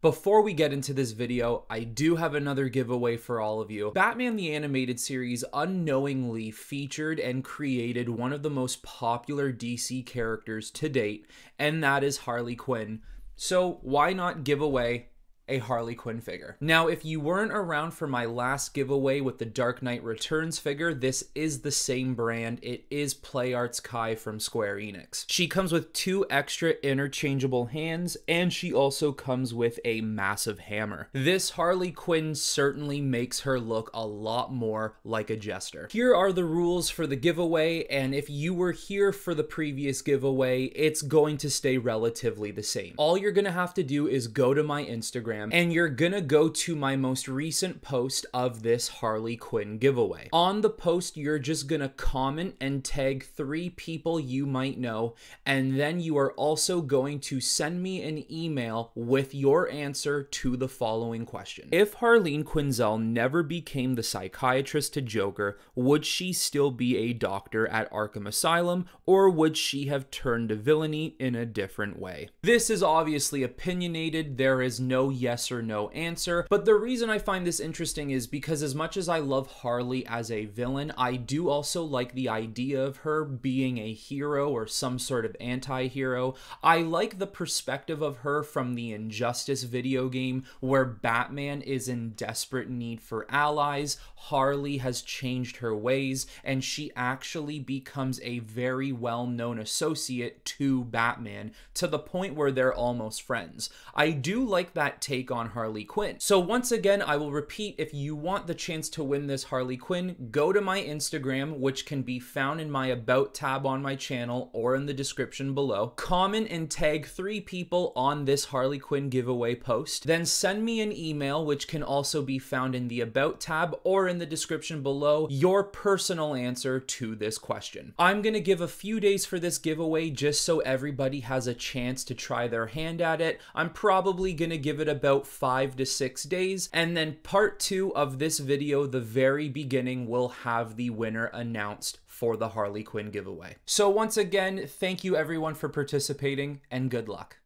Before we get into this video, I do have another giveaway for all of you. Batman the Animated Series unknowingly featured and created one of the most popular DC characters to date, and that is Harley Quinn. So why not give away a Harley Quinn figure? Now, if you weren't around for my last giveaway with the Dark Knight Returns figure, this is the same brand. It is PlayArt's Kai from Square Enix. She comes with 2 extra interchangeable hands, and she also comes with a massive hammer. This Harley Quinn certainly makes her look a lot more like a jester. Here are the rules for the giveaway, and if you were here for the previous giveaway, it's going to stay relatively the same. All you're gonna have to do is go to my Instagram, and you're gonna go to my most recent post of this Harley Quinn giveaway. On the post, you're just gonna comment and tag 3 people you might know, and then you are also going to send me an email with your answer to the following question. If Harleen Quinzel never became the psychiatrist to Joker, would she still be a doctor at Arkham Asylum, or would she have turned to villainy in a different way? This is obviously opinionated. There is no yes or no answer, but the reason I find this interesting is because as much as I love Harley as a villain, I do also like the idea of her being a hero or some sort of anti-hero. I like the perspective of her from the Injustice video game, where Batman is in desperate need for allies, Harley has changed her ways, and she actually becomes a very well-known associate to Batman, to the point where they're almost friends. I do like that take on Harley Quinn. So once again, I will repeat, if you want the chance to win this Harley Quinn, go to my Instagram, which can be found in my About tab on my channel or in the description below. Comment and tag 3 people on this Harley Quinn giveaway post. Then send me an email, which can also be found in the About tab or in the description below, your personal answer to this question. I'm gonna give a few days for this giveaway just so everybody has a chance to try their hand at it. I'm probably gonna give it about 5 to 6 days, and then part 2 of this video, the very beginning, will have the winner announced for the Harley Quinn giveaway. So once again, thank you everyone for participating, and good luck.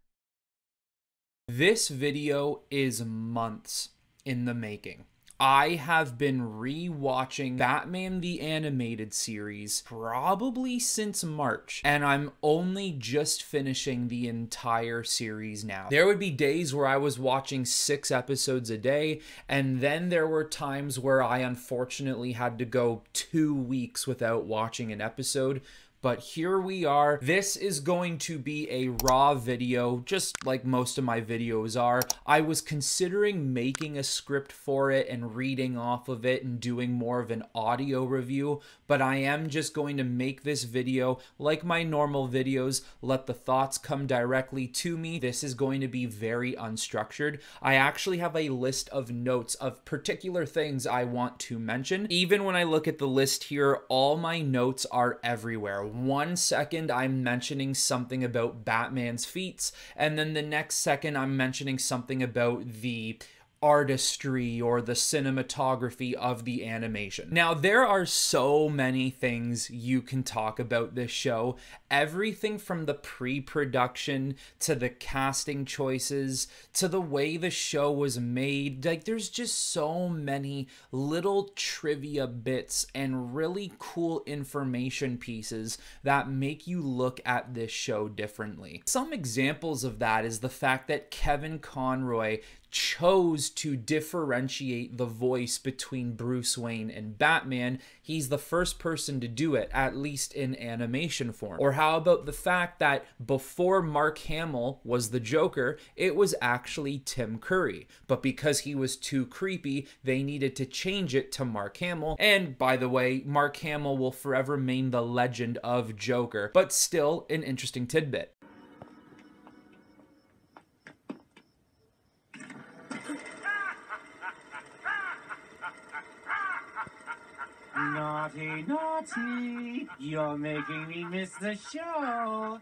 This video is months in the making. I have been re-watching Batman the Animated Series probably since March, and I'm only just finishing the entire series now. There would be days where I was watching 6 episodes a day, and then there were times where I unfortunately had to go 2 weeks without watching an episode. But here we are. This is going to be a raw video, just like most of my videos are. I was considering making a script for it and reading off of it and doing more of an audio review, but I am just going to make this video like my normal videos, let the thoughts come directly to me. This is going to be very unstructured. I actually have a list of notes of particular things I want to mention. Even when I look at the list here, all my notes are everywhere. 1 second I'm mentioning something about Batman's feats, and then the next second I'm mentioning something about the artistry or the cinematography of the animation. Now, there are so many things you can talk about this show. Everything from the pre-production to the casting choices to the way the show was made. Like, there's just so many little trivia bits and really cool information pieces that make you look at this show differently. Some examples of that is the fact that Kevin Conroy chose to differentiate the voice between Bruce Wayne and Batman. He's the first person to do it, at least in animation form. Or how about the fact that before Mark Hamill was the Joker, it was actually Tim Curry. But because he was too creepy, they needed to change it to Mark Hamill. And by the way, Mark Hamill will forever remain the legend of Joker, but still an interesting tidbit. Naughty, naughty, you're making me miss the show.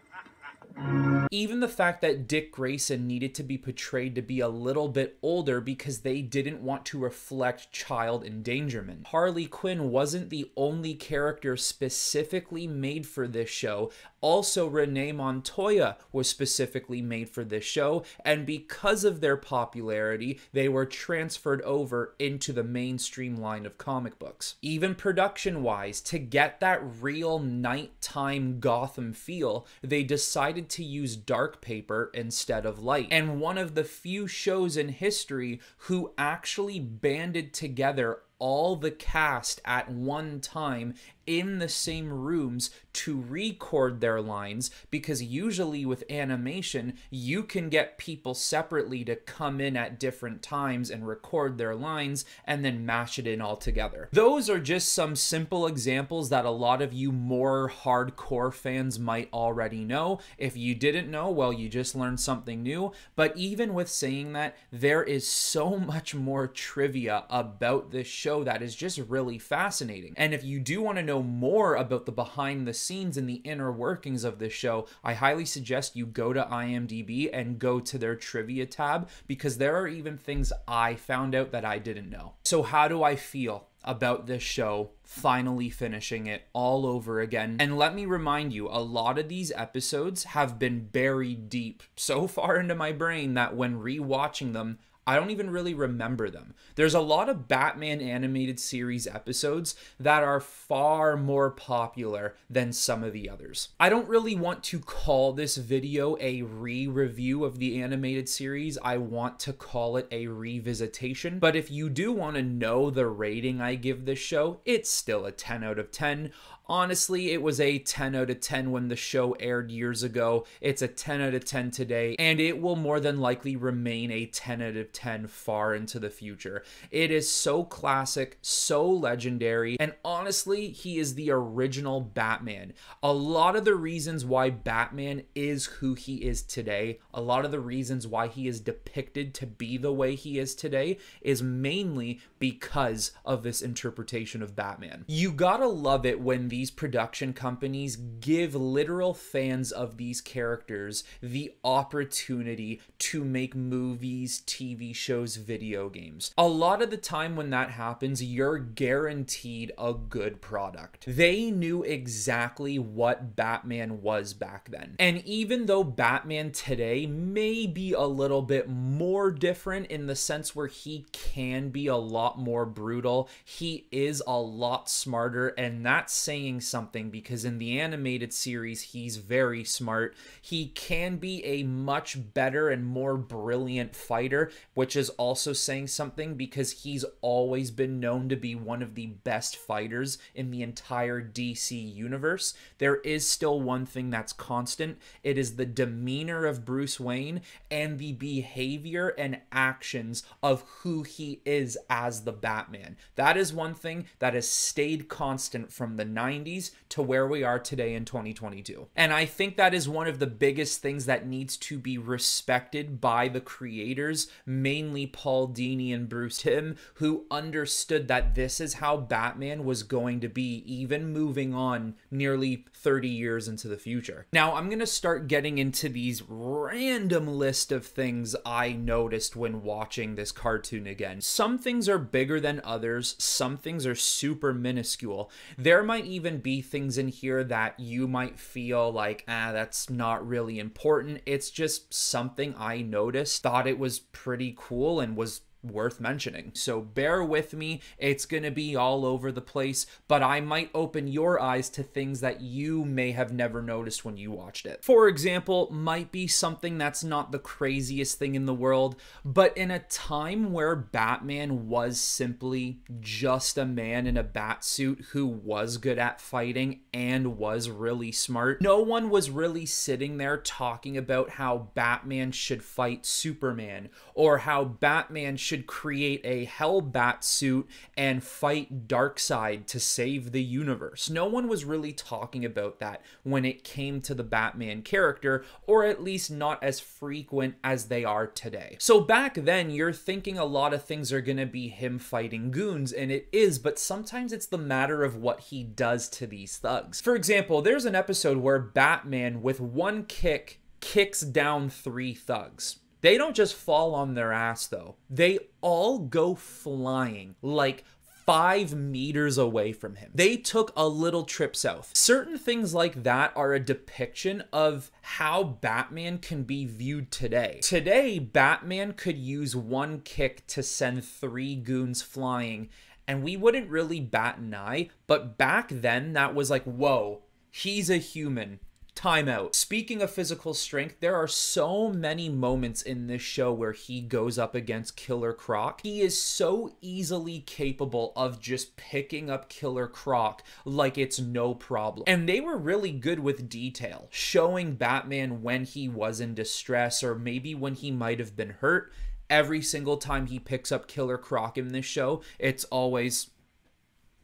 Even the fact that Dick Grayson needed to be portrayed to be a little bit older because they didn't want to reflect child endangerment. Harley Quinn wasn't the only character specifically made for this show. Also, Renee Montoya was specifically made for this show, and because of their popularity, they were transferred over into the mainstream line of comic books. Even production-wise, to get that real nighttime Gotham feel, they decided to use dark paper instead of light. And one of the few shows in history who actually banded together all the cast at one time in the same rooms to record their lines, because usually with animation you can get people separately to come in at different times and record their lines and then mash it in all together. Those are just some simple examples that a lot of you more hardcore fans might already know. If you didn't know, well, you just learned something new. But even with saying that, there is so much more trivia about this show that is just really fascinating. And if you do want to know more about the behind the scenes and the inner workings of this show, I highly suggest you go to IMDb and go to their trivia tab, because there are even things I found out that I didn't know. So how do I feel about this show finally finishing it all over again? And let me remind you, a lot of these episodes have been buried deep so far into my brain that when rewatching them, I don't even really remember them. There's a lot of Batman animated series episodes that are far more popular than some of the others. I don't really want to call this video a re-review of the animated series. I want to call it a revisitation. But if you do want to know the rating I give this show, it's still a 10 out of 10. Honestly, it was a 10 out of 10 when the show aired years ago. It's a 10 out of 10 today, and it will more than likely remain a 10 out of 10 far into the future. It is so classic, so legendary, and honestly, he is the original Batman. A lot of the reasons why Batman is who he is today, a lot of the reasons why he is depicted to be the way he is today, is mainly because of this interpretation of Batman. You gotta love it when these production companies give literal fans of these characters the opportunity to make movies, TV shows, video games. A lot of the time when that happens, you're guaranteed a good product. They knew exactly what Batman was back then. And even though Batman today may be a little bit more different in the sense where he can be a lot more brutal, he is a lot smarter, and that's saying something, because in the animated series he's very smart. He can be a much better and more brilliant fighter, which is also saying something, because he's always been known to be one of the best fighters in the entire DC universe. There is still one thing that's constant. It is the demeanor of Bruce Wayne and the behavior and actions of who he is as the Batman. That is one thing that has stayed constant from the 90s to where we are today in 2022. And I think that is one of the biggest things that needs to be respected by the creators, mainly Paul Dini and Bruce Timm, who understood that this is how Batman was going to be, even moving on nearly 30 years into the future. Now, I'm going to start getting into these random list of things I noticed when watching this cartoon again. Some things are bigger than others. Some things are super minuscule. There might even be things in here that you might feel like, that's not really important. It's just something I noticed, thought it was pretty cool, and was worth mentioning. So bear with me, it's gonna be all over the place, but I might open your eyes to things that you may have never noticed when you watched it. For example, might be something that's not the craziest thing in the world, but in a time where Batman was simply just a man in a bat suit who was good at fighting and was really smart, no one was really sitting there talking about how Batman should fight Superman, or how Batman should create a Hellbat suit and fight Darkseid to save the universe. No one was really talking about that when it came to the Batman character, or at least not as frequent as they are today. So back then, you're thinking a lot of things are gonna be him fighting goons, and it is, but sometimes it's the matter of what he does to these thugs. For example, there's an episode where Batman, with one kick, kicks down 3 thugs. They don't just fall on their ass though. They all go flying like 5 meters away from him. They took a little trip south. Certain things like that are a depiction of how Batman can be viewed today. Today, Batman could use one kick to send 3 goons flying, and we wouldn't really bat an eye, but back then that was like, whoa, he's a human. Time out. Speaking of physical strength, there are so many moments in this show where he goes up against Killer Croc. He is so easily capable of just picking up Killer Croc like it's no problem. And they were really good with detail, showing Batman when he was in distress or maybe when he might have been hurt. Every single time he picks up Killer Croc in this show, it's always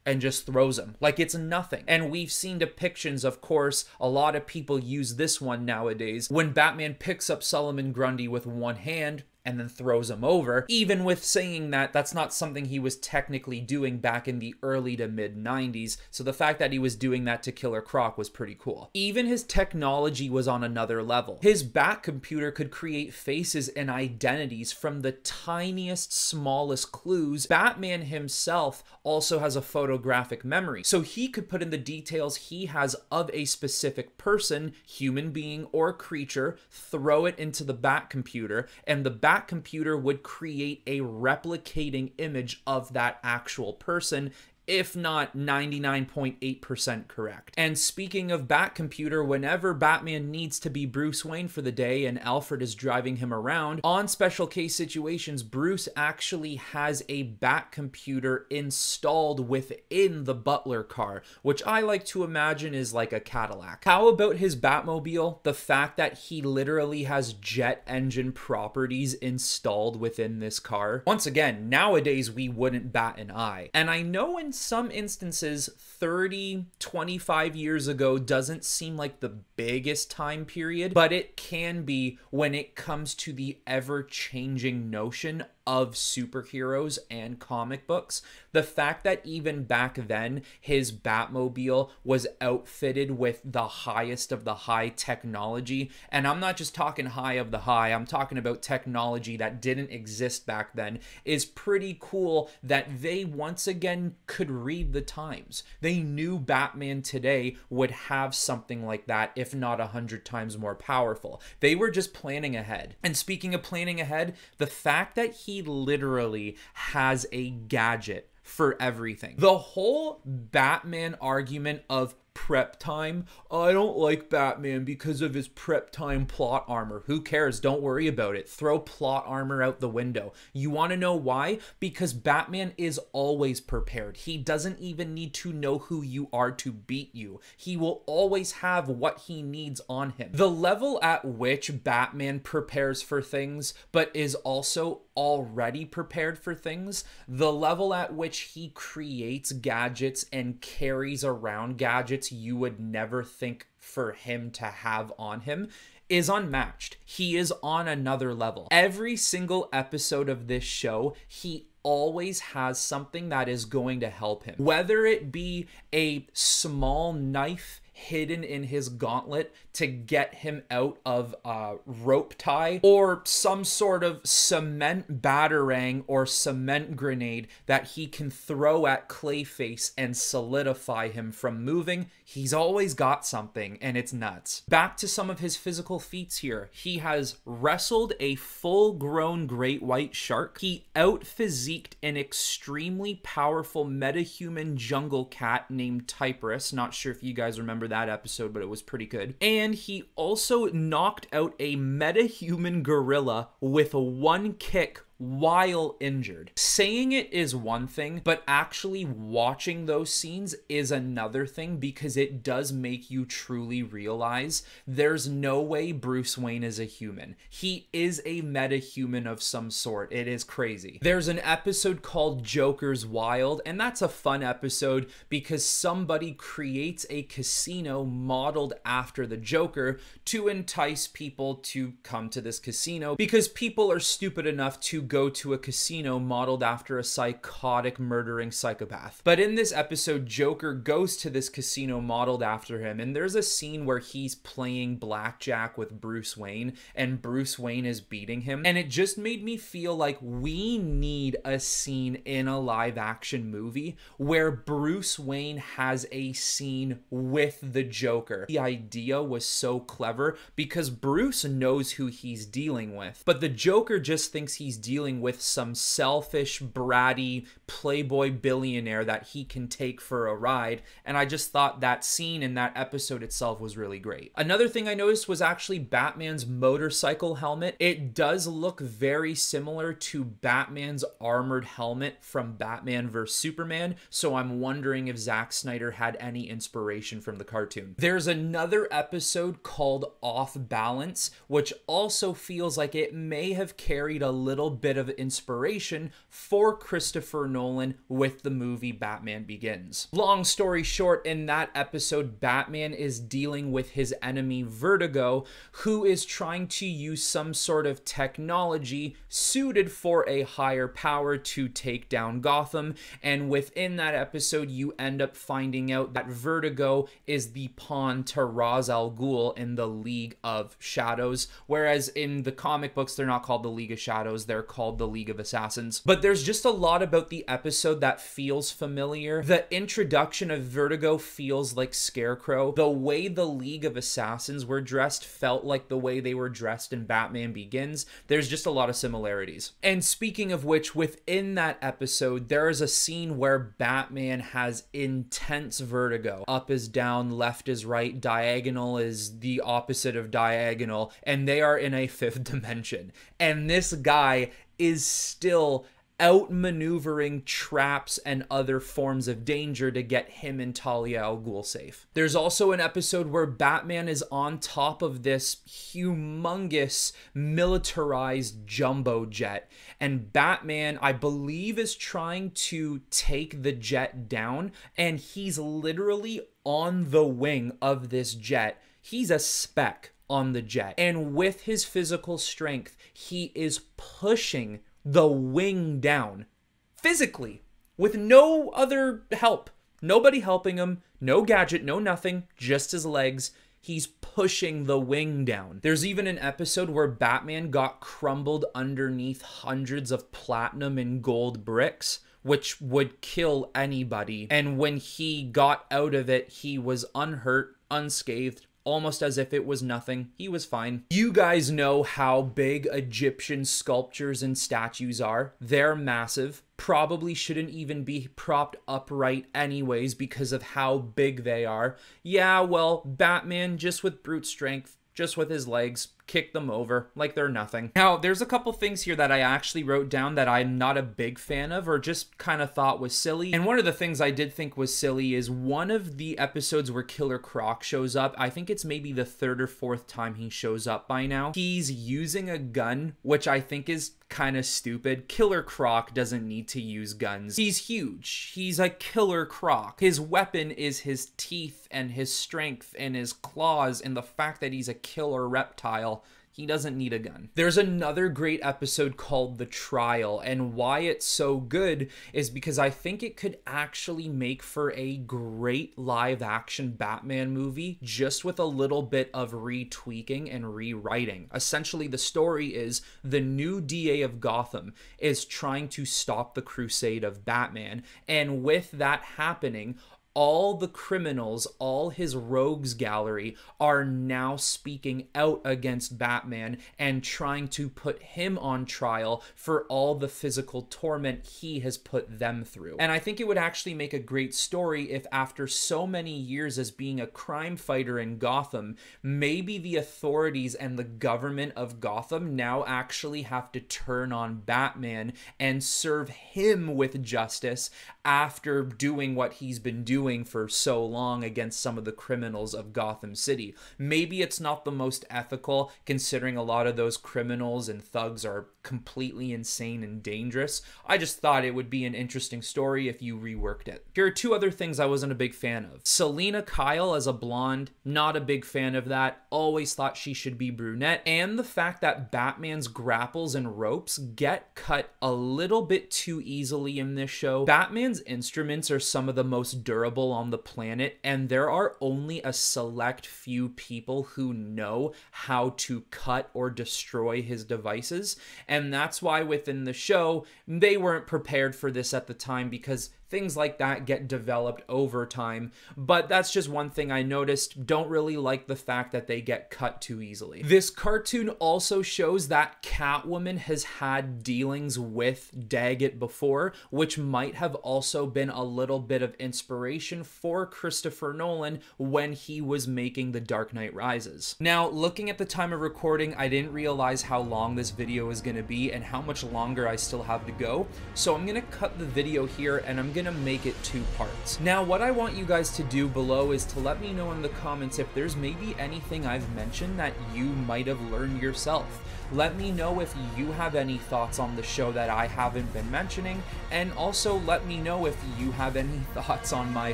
and just throws him like it's nothing. And we've seen depictions, of course, a lot of people use this one nowadays, when Batman picks up Solomon Grundy with one hand and then throws him over, even with saying that that's not something he was technically doing back in the early to mid 90s. So the fact that he was doing that to Killer Croc was pretty cool. Even his technology was on another level. His Bat computer could create faces and identities from the tiniest, smallest clues. Batman himself also has a photographic memory, so he could put in the details he has of a specific person, human being or creature, throw it into the Bat computer, and the Bat computer would create a replicating image of that actual person, if not 99.8% correct. And speaking of Batcomputer, whenever Batman needs to be Bruce Wayne for the day and Alfred is driving him around, on special case situations, Bruce actually has a Batcomputer installed within the Butler car, which I like to imagine is like a Cadillac. How about his Batmobile? The fact that he literally has jet engine properties installed within this car. Once again, nowadays we wouldn't bat an eye. And I know in some instances 30, 25 years ago doesn't seem like the biggest time period, but it can be when it comes to the ever-changing notion of superheroes and comic books. The fact that even back then his Batmobile was outfitted with the highest of the high technology, and I'm not just talking high of the high, I'm talking about technology that didn't exist back then, is pretty cool that they once again could read the times. They knew Batman today would have something like that, if not 100 times more powerful. They were just planning ahead. And speaking of planning ahead, the fact that he literally has a gadget for everything. The whole Batman argument of prep time. I don't like Batman because of his prep time plot armor. Who cares? Don't worry about it. Throw plot armor out the window. You want to know why? Because Batman is always prepared. He doesn't even need to know who you are to beat you. He will always have what he needs on him. The level at which Batman prepares for things, but is also already prepared for things, the level at which he creates gadgets and carries around gadgets you would never think for him to have on him, is unmatched. He is on another level. Every single episode of this show, he always has something that is going to help him. Whether it be a small knife hidden in his gauntlet to get him out of a rope tie, or some sort of cement batarang or cement grenade that he can throw at Clayface and solidify him from moving. He's always got something, and it's nuts. Back to some of his physical feats here. He has wrestled a full-grown great white shark. He out-physiqued an extremely powerful metahuman jungle cat named Typerus. Not sure if you guys remember that episode, but it was pretty good. And he also knocked out a metahuman gorilla with one kick while injured. Saying it is one thing, but actually watching those scenes is another thing, because it does make you truly realize there's no way Bruce Wayne is a human. He is a metahuman of some sort. It is crazy. There's an episode called Joker's Wild, and that's a fun episode because somebody creates a casino modeled after the Joker to entice people to come to this casino, because people are stupid enough to go to a casino modeled after a psychotic murdering psychopath. But in this episode, Joker goes to this casino modeled after him, and there's a scene where he's playing blackjack with Bruce Wayne, and Bruce Wayne is beating him. And it just made me feel like we need a scene in a live action movie where Bruce Wayne has a scene with the Joker. The idea was so clever because Bruce knows who he's dealing with, but the Joker just thinks he's dealing with some selfish, bratty playboy billionaire that he can take for a ride. And I just thought that scene in that episode itself was really great. Another thing I noticed was actually Batman's motorcycle helmet. It does look very similar to Batman's armored helmet from Batman vs Superman, so I'm wondering if Zack Snyder had any inspiration from the cartoon. There's another episode called Off Balance, which also feels like it may have carried a little bit of inspiration for Christopher Nolan with the movie Batman Begins. Long story short, in that episode, Batman is dealing with his enemy Vertigo, who is trying to use some sort of technology suited for a higher power to take down Gotham. And within that episode, you end up finding out that Vertigo is the pawn to Ra's al Ghul in the League of Shadows, whereas in the comic books, they're not called the League of Shadows, they're called the League of Assassins. But there's just a lot about the episode that feels familiar. The introduction of Vertigo feels like Scarecrow. The way the League of Assassins were dressed felt like the way they were dressed in Batman Begins. There's just a lot of similarities. And speaking of which, within that episode, there is a scene where Batman has intense vertigo. Up is down, left is right, diagonal is the opposite of diagonal, and they are in a fifth dimension. And this guy is still outmaneuvering traps and other forms of danger to get him and Talia al Ghul safe. There's also an episode where Batman is on top of this humongous militarized jumbo jet, and Batman, I believe, is trying to take the jet down, and he's literally on the wing of this jet. He's a speck on the jet, and with his physical strength, he is pushing the wing down physically with no other help. Nobody helping him, no gadget, no nothing, just his legs. He's pushing the wing down. There's even an episode where Batman got crumbled underneath hundreds of platinum and gold bricks, which would kill anybody. And when he got out of it, he was unhurt, unscathed, almost as if it was nothing. He was fine. You guys know how big Egyptian sculptures and statues are. They're massive. Probably shouldn't even be propped upright anyways because of how big they are. Yeah, well, Batman, just with brute strength, just with his legs, kick them over like they're nothing. Now, there's a couple things here that I actually wrote down that I'm not a big fan of or just kind of thought was silly. And one of the things I did think was silly is one of the episodes where Killer Croc shows up. I think it's maybe the third or fourth time he shows up by now. He's using a gun, which I think is kind of stupid. Killer Croc doesn't need to use guns. He's huge. He's a Killer Croc. His weapon is his teeth and his strength and his claws and the fact that he's a killer reptile. He doesn't need a gun. There's another great episode called The Trial, and why it's so good is because I think it could actually make for a great live action Batman movie just with a little bit of retweaking and rewriting. Essentially, the story is the new DA of Gotham is trying to stop the crusade of Batman, and with that happening, all the criminals, all his rogues gallery are now speaking out against Batman and trying to put him on trial for all the physical torment he has put them through. And I think it would actually make a great story if after so many years as being a crime fighter in Gotham, maybe the authorities and the government of Gotham now actually have to turn on Batman and serve him with justice after doing what he's been doing doing for so long against some of the criminals of Gotham City. Maybe it's not the most ethical, considering a lot of those criminals and thugs are completely insane and dangerous. I just thought it would be an interesting story if you reworked it. Here are two other things I wasn't a big fan of. Selena Kyle as a blonde, not a big fan of that. Always thought she should be brunette. And the fact that Batman's grapples and ropes get cut a little bit too easily in this show. Batman's instruments are some of the most durable on the planet, and there are only a select few people who know how to cut or destroy his devices. And that's why within the show, they weren't prepared for this at the time, because things like that get developed over time. But that's just one thing I noticed. Don't really like the fact that they get cut too easily. This cartoon also shows that Catwoman has had dealings with Daggett before, which might have also been a little bit of inspiration for Christopher Nolan when he was making The Dark Knight Rises. Now, looking at the time of recording, I didn't realize how long this video is going to be and how much longer I still have to go. So I'm going to cut the video here and I'm gonna make it 2 parts. Now, what I want you guys to do below is to let me know in the comments if there's maybe anything I've mentioned that you might have learned yourself. Let me know if you have any thoughts on the show that I haven't been mentioning, and also let me know if you have any thoughts on my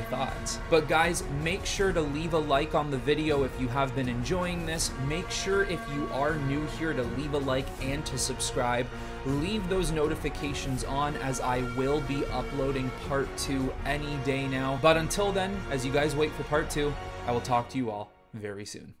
thoughts. But guys, make sure to leave a like on the video if you have been enjoying this. Make sure if you are new here to leave a like and to subscribe. Leave those notifications on, as I will be uploading part 2 any day now. But until then, as you guys wait for part 2, I will talk to you all very soon.